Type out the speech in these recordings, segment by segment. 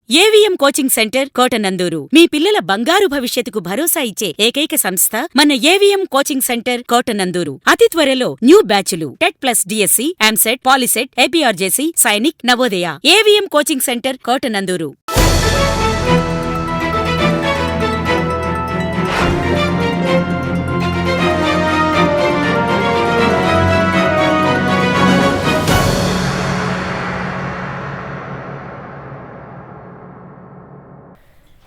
AVM coaching centre Kotananduru మీ పిల్లల బంగారు భవిష్యత్తుకు భరోసా ఇచ్చే ఏకైక సంస్థ మన ఏవిఎం కోచింగ్ సెంటర్ కోటనందూరు. అతి త్వరలో న్యూ బ్యాచ్లు TET plus DSC, EAMCET, POLYCET, APRJC, Sainik, Navodaya. AVM coaching centre Kotananduru.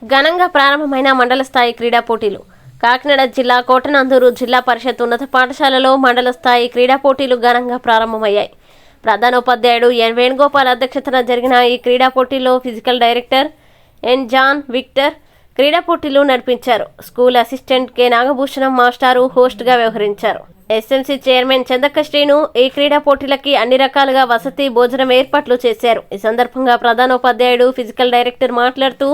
ఘనంగా ప్రారంభమైన మండల స్థాయి క్రీడా పోటీలు. కాకినాడ జిల్లా కోటనందూరు జిల్లా పరిషత్ ఉన్నత పాఠశాలలో మండల స్థాయి క్రీడా పోటీలు ఘనంగా ప్రారంభమయ్యాయి. ప్రధానోపాధ్యాయుడు ఎన్ వేణుగోపాల్ అధ్యక్షతన జరిగిన ఈ క్రీడా పోటీల్లో physical director N John Victor క్రీడా పోటీలు నడిపించారు. స్కూల్ అసిస్టెంట్ కె నాగభూషణం మాస్టారు హోస్ట్గా వ్యవహరించారు. ఎస్ఎంసీ చైర్మన్ చందక్క శ్రీను ఈ క్రీడా పోటీలకి అన్ని రకాలుగా వసతి, భోజనం ఏర్పాట్లు చేశారు. ఈ సందర్భంగా ప్రధానోపాధ్యాయుడు ఫిజికల్ డైరెక్టర్ మాట్లాడుతూ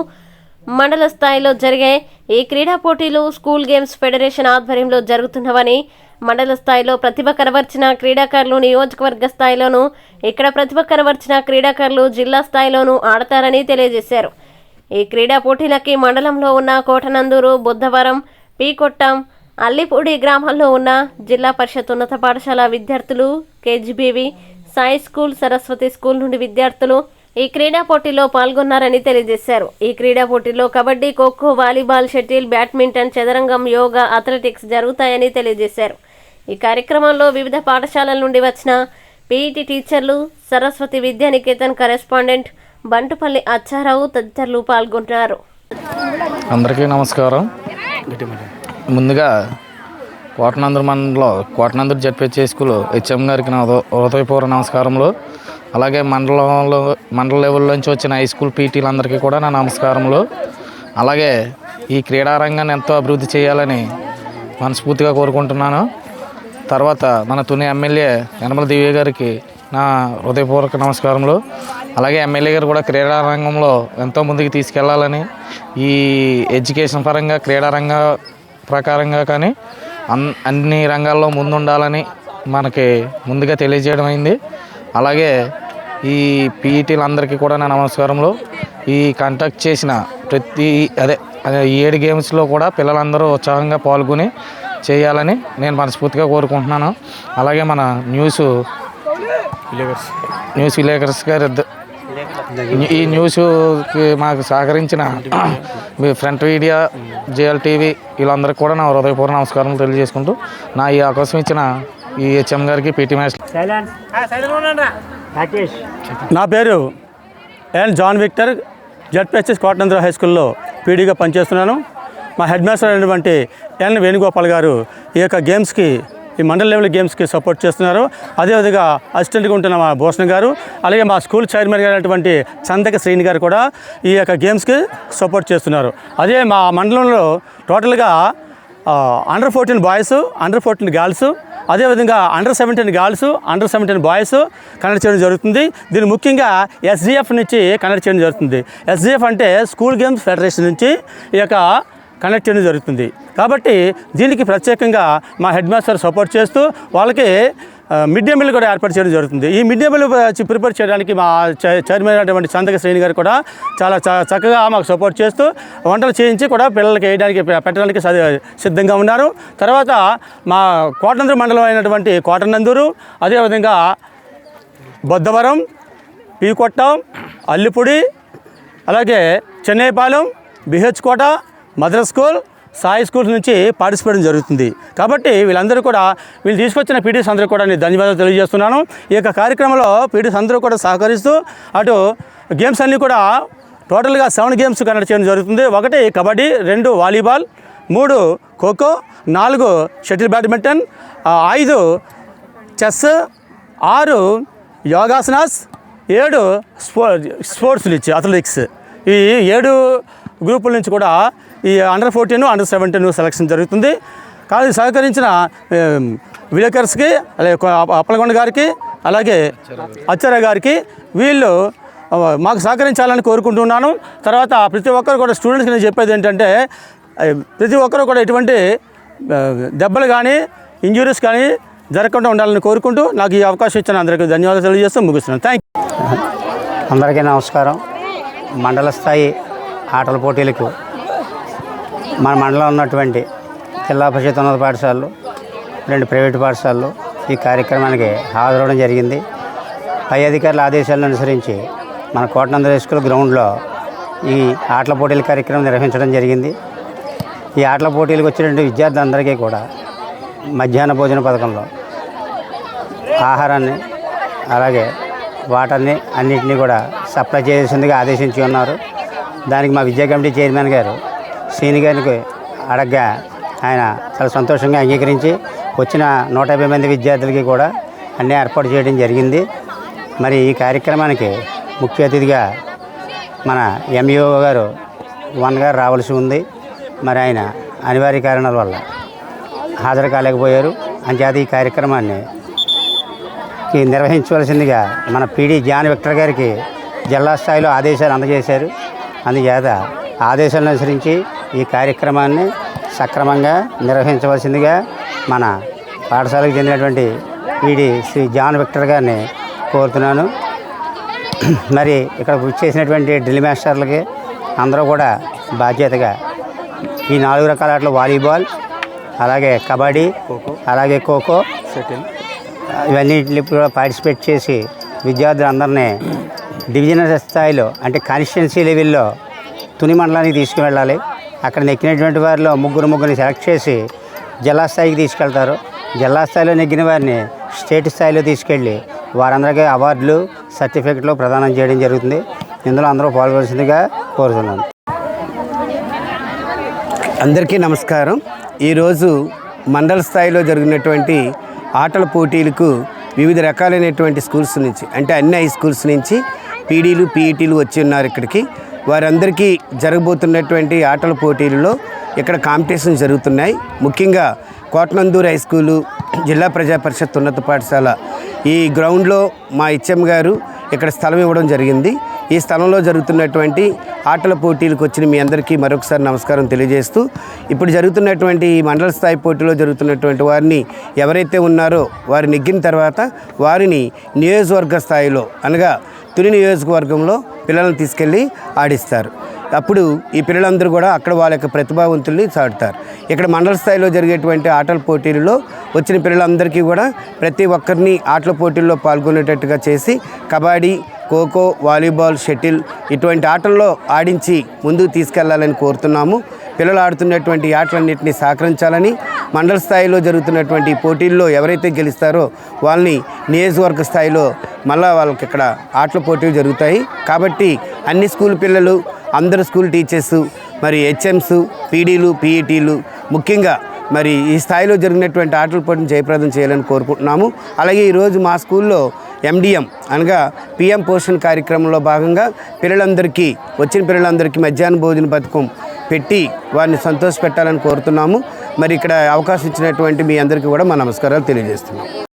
మండల స్థాయిలో జరిగే ఈ క్రీడా పోటీలు స్కూల్ గేమ్స్ ఫెడరేషన్ ఆధ్వర్యంలో జరుగుతున్నవని, మండల స్థాయిలో ప్రతిభ కనబర్చిన క్రీడాకారులు నియోజకవర్గ స్థాయిలోనూ, ఇక్కడ ప్రతిభ కనబర్చిన క్రీడాకారులు జిల్లా స్థాయిలోనూ ఆడతారని తెలియజేశారు. ఈ క్రీడా పోటీలకి మండలంలో ఉన్న కోటనందూరు, బుద్ధవరం, పీకొట్టం, అల్లిపూడి గ్రామాల్లో ఉన్న జిల్లా పరిషత్ ఉన్నత పాఠశాల విద్యార్థులు, KGBV, Sai school, Saraswati school నుండి విద్యార్థులు ఈ క్రీడా పోటీలో పాల్గొన్నారని తెలియజేశారు. ఈ క్రీడా పోటీల్లో kabaddi, kho kho, volleyball, shuttle, badminton, చదరంగం, యోగా, అథ్లెటిక్స్ జరుగుతాయని తెలియజేశారు. ఈ కార్యక్రమంలో వివిధ పాఠశాలల నుండి వచ్చిన పీఈటీ టీచర్లు, సరస్వతి విద్యానికేతన్ కరెస్పాండెంట్ బంటుపల్లి అచ్చారావు తదితరులు పాల్గొంటున్నారు. అందరికీ నమస్కారం. ముందుగా కోటనందూరు మండలంలో కోటనందూరు జడ్పీహెచ్ఎస్ స్కూల్ హెచ్ఎం గారికి నా హృదయపూర్వక నమస్కారములు. అలాగే మండల లెవెల్లోంచి వచ్చిన హై స్కూల్ పీటీలందరికీ కూడా నా నమస్కారములు. అలాగే ఈ క్రీడారంగాన్ని ఎంతో అభివృద్ధి చేయాలని మనస్ఫూర్తిగా కోరుకుంటున్నాను. తర్వాత మన తుని ఎమ్మెల్యే యనమల దివ్య గారికి నా హృదయపూర్వక నమస్కారములు. అలాగే ఎమ్మెల్యే గారు కూడా క్రీడారంగంలో ఎంతో ముందుకు తీసుకెళ్లాలని, ఈ ఎడ్యుకేషన్ పరంగా క్రీడారంగ ప్రకారంగా కానీ అన్ని రంగాల్లో ముందుండాలని మనకి ముందుగా తెలియజేయడం అయింది. అలాగే ఈ పీఈటీలందరికీ కూడా నా నమస్కారములు. ఈ కండక్ట్ చేసిన ప్రతి 7 గేమ్స్లో కూడా పిల్లలందరూ ఉత్సాహంగా పాల్గొని చేయాలని నేను మనస్ఫూర్తిగా కోరుకుంటున్నాను. అలాగే మన న్యూస్ విలేకర్స్ గారు, ఈ న్యూస్కి మాకు సహకరించిన ఫ్రంట్ మీడియా, జేఎల్ టీవీ వీళ్ళందరికీ కూడా నా హృదయపూర్వక నమస్కారం తెలియజేసుకుంటూ నా ఈ అవకాశం ఇచ్చిన ఈ హెచ్ఎం గారికి, పీటీ మాస్టర్. నా పేరు N John Victor, ZPHS Kotanandur high స్కూల్లో పీడీగా పనిచేస్తున్నాను. మా హెడ్ మాస్టర్ అయినటువంటి ఎన్ వేణుగోపాల్ గారు ఈ యొక్క గేమ్స్కి, ఈ మండల లెవెల్ గేమ్స్కి సపోర్ట్ చేస్తున్నారు. అదేవిధంగా అసిస్టెంట్గా ఉంటున్న మా భూషణ్ గారు, అలాగే మా స్కూల్ చైర్మన్ గారు అయినటువంటి చందక శ్రీని గారు కూడా ఈ యొక్క గేమ్స్కి సపోర్ట్ చేస్తున్నారు. అదే మా మండలంలో టోటల్గా అండర్ 14 బాయ్స్, అండర్ 14 గర్ల్స్, అదేవిధంగా under 17 girls, under 17 boys conduct చేయడం జరుగుతుంది. దీన్ని ముఖ్యంగా ఎస్జీఎఫ్ నుంచి కండక్ట్ చేయడం జరుగుతుంది. ఎస్జీఎఫ్ అంటే స్కూల్ గేమ్స్ ఫెడరేషన్ నుంచి ఈ యొక్క కండక్ట్ చేయడం జరుగుతుంది. కాబట్టి దీనికి ప్రత్యేకంగా మా హెడ్ మాస్టర్ సపోర్ట్ చేస్తూ వాళ్ళకి మిడ్ డే మీల్ కూడా ఏర్పాటు చేయడం జరుగుతుంది. ఈ మిడ్ డే మీల్ ప్రిపేర్ చేయడానికి మా చైర్మన్ అయినటువంటి చందక శ్రేణి గారు కూడా చాలా చక్కగా మాకు సపోర్ట్ చేస్తూ వంటలు చేయించి కూడా పిల్లలకి పెట్టడానికి సిద్ధంగా ఉన్నారు. తర్వాత మా కోటనందూరు మండలం అయినటువంటి కోటనందూరు, అదేవిధంగా బొద్దవరం, పీకొట్టం, అల్లిపూడి, అలాగే చెన్నైపాలెం, బిహెచ్ కోట, మద్రాస్ స్కూల్, సాయి స్కూల్స్ నుంచి పార్టిసిపేట్ జరుగుతుంది. కాబట్టి వీళ్ళు తీసుకొచ్చిన పీటీస్ అందరూ కూడా నేను ధన్యవాదాలు తెలియజేస్తున్నాను. ఈ యొక్క కార్యక్రమంలో పీటీస్ అందరూ కూడా సహకరిస్తూ అటు గేమ్స్ అన్నీ కూడా టోటల్గా 7 గేమ్స్ కండక్ట్ చేయడం జరుగుతుంది. 1 kabaddi, 2 volleyball, 3 kho kho, 4 shuttle badminton, 5 chess, 6 yogasanas, 7 sports నుంచి అథ్లెటిక్స్. ఈ 7 గ్రూపుల నుంచి కూడా ఈ అండర్ 14, అండర్ 17 సెలక్షన్ జరుగుతుంది. కానీ సహకరించిన విలేకర్స్కి, అలాగే అప్పలగొండ గారికి, అలాగే అచ్చారా గారికి, వీళ్ళు మాకు సహకరించాలని కోరుకుంటున్నాను. తర్వాత ప్రతి ఒక్కరు కూడా స్టూడెంట్స్కి నేను చెప్పేది ఏంటంటే, ప్రతి ఒక్కరు కూడా ఎటువంటి దెబ్బలు కానీ ఇంజురీస్ కానీ జరగకుండా ఉండాలని కోరుకుంటూ నాకు ఈ అవకాశం ఇచ్చిన అందరికీ ధన్యవాదాలు తెలియజేస్తూ ముగిస్తున్నాను. Thank you. అందరికీ నమస్కారం. మండల స్థాయి ఆటల పోటీలకు మన మండలం ఉన్నటువంటి జిల్లా పరిషత్ ఉన్నత పాఠశాలలు 2 ప్రైవేటు పాఠశాలలు ఈ కార్యక్రమానికి హాజరవడం జరిగింది. పై అధికారుల ఆదేశాలను అనుసరించి మన కోటనందూరు హై స్కూల్ గ్రౌండ్లో ఈ ఆటల పోటీల కార్యక్రమం నిర్వహించడం జరిగింది. ఈ ఆటల పోటీలకు వచ్చినటువంటి విద్యార్థులందరికీ కూడా మధ్యాహ్న భోజన పథకంలో ఆహారాన్ని అలాగే వాటర్ని అన్నింటినీ కూడా సప్లై చేయాల్సిందిగా ఆదేశించి ఉన్నారు. దానికి మా విద్యా కమిటీ చైర్మన్ గారు శ్రీని గారికి అడగ్గా ఆయన చాలా సంతోషంగా అంగీకరించి వచ్చిన 150 మంది విద్యార్థులకి కూడా అన్నీ ఏర్పాటు చేయడం జరిగింది. మరి ఈ కార్యక్రమానికి ముఖ్య అతిథిగా మన ఎంఈఓ గారు 1 గారు రావాల్సి ఉంది. మరి ఆయన అనివార్య కారణాల వల్ల హాజరు కాలేకపోయారు. అంచేత ఈ కార్యక్రమాన్ని నిర్వహించవలసిందిగా మన పీడీ జాన్ విక్టర్ గారికి జిల్లా స్థాయిలో ఆదేశాలు అందజేశారు. అందుచేత ఆదేశాలను అనుసరించి ఈ కార్యక్రమాన్ని సక్రమంగా నిర్వహించవలసిందిగా మన పాఠశాలకు చెందినటువంటి పీడీ శ్రీ జాన్ విక్టర్ గారిని కోరుతున్నాను. మరి ఇక్కడ కృషి చేసినటువంటి డ్రిల్ మాస్టర్లకి అందరూ కూడా బాధ్యతగా ఈ 4 రకాల ఆటలు వాలీబాల్, అలాగే కబడ్డీ, అలాగే ఖోఖో, షటిల్ ఇవన్నింటినీ కూడా పార్టిసిపేట్ చేసి విద్యార్థులందరినీ డివిజనల్ స్థాయిలో అంటే కాన్స్టిట్యున్సీ లెవెల్లో తుని మండలానికి తీసుకువెళ్ళాలి. అక్కడ నెక్కినటువంటి వారిలో ముగ్గురిని సెలెక్ట్ చేసి జిల్లా స్థాయికి తీసుకెళ్తారు. జిల్లా స్థాయిలో నెగ్గిన వారిని స్టేట్ స్థాయిలో తీసుకెళ్ళి వారందరికీ అవార్డులు, సర్టిఫికెట్లు ప్రదానం చేయడం జరుగుతుంది. ఇందులో అందరూ పాల్గొనాల్సిందిగా కోరుతున్నాను. అందరికీ నమస్కారం. ఈరోజు మండల స్థాయిలో జరిగినటువంటి ఆటల పోటీలకు వివిధ రకాలైనటువంటి స్కూల్స్ నుంచి అంటే అన్ని హై స్కూల్స్ నుంచి పీడీలు, పీఈటీలు వచ్చి ఉన్నారు ఇక్కడికి. వారందరికీ జరగబోతున్నటువంటి ఆటల పోటీలలో ఇక్కడ కాంపిటీషన్ జరుగుతున్నాయి. ముఖ్యంగా కోటనందూరు హై స్కూలు, జిల్లా ప్రజా పరిషత్ ఉన్నత పాఠశాల ఈ గ్రౌండ్లో మా హెచ్ఎం గారు ఇక్కడ స్థలం ఇవ్వడం జరిగింది. ఈ స్థలంలో జరుగుతున్నటువంటి ఆటల పోటీలకు వచ్చిన మీ అందరికీ మరొకసారి నమస్కారం తెలియజేస్తూ, ఇప్పుడు జరుగుతున్నటువంటి ఈ మండల స్థాయి పోటీలో జరుగుతున్నటువంటి వారిని ఎవరైతే ఉన్నారో వారు నెగ్గిన తర్వాత వారిని నియోజకవర్గ స్థాయిలో అనగా తుని నియోజకవర్గంలో పిల్లలను తీసుకెళ్ళి ఆడిస్తారు. అప్పుడు ఈ పిల్లలందరూ కూడా అక్కడ వాళ్ళ యొక్క ప్రతిభావంతుల్ని చాటుతారు. ఇక్కడ మండల స్థాయిలో జరిగేటువంటి ఆటల పోటీలలో వచ్చిన పిల్లలందరికీ కూడా ప్రతి ఒక్కరిని ఆటల పోటీల్లో పాల్గొనేటట్టుగా చేసి కబడ్డీ, ఖోఖో, వాలీబాల్, షటిల్ ఇటువంటి ఆటల్లో ఆడించి ముందుకు తీసుకెళ్లాలని కోరుతున్నాము. పిల్లలు ఆడుతున్నటువంటి ఆటలన్నింటినీ సహకరించాలని, మండల స్థాయిలో జరుగుతున్నటువంటి పోటీల్లో ఎవరైతే గెలుస్తారో వాళ్ళని నియోజకవర్గ స్థాయిలో మళ్ళీ వాళ్ళకి ఇక్కడ ఆటల పోటీలు జరుగుతాయి. కాబట్టి అన్ని స్కూల్ పిల్లలు, అందరు స్కూల్ టీచర్సు, మరి హెచ్ఎంస్, పీడీలు, పీఈటీలు ముఖ్యంగా మరి ఈ స్థాయిలో జరిగినటువంటి ఆటల పోటీని జయప్రదం చేయాలని కోరుకుంటున్నాము. అలాగే ఈరోజు మా స్కూల్లో ఎండిఎం అనగా పిఎం పోషణ్ కార్యక్రమంలో భాగంగా పిల్లలందరికీ వచ్చిన పిల్లలందరికీ మధ్యాహ్న భోజన పథకం పెట్టి వారిని సంతోషపెట్టాలని కోరుతున్నాము. మరి ఇక్కడ అవకాశం ఇచ్చినటువంటి మీ అందరికీ కూడా మా నమస్కారాలు తెలియజేస్తున్నాం.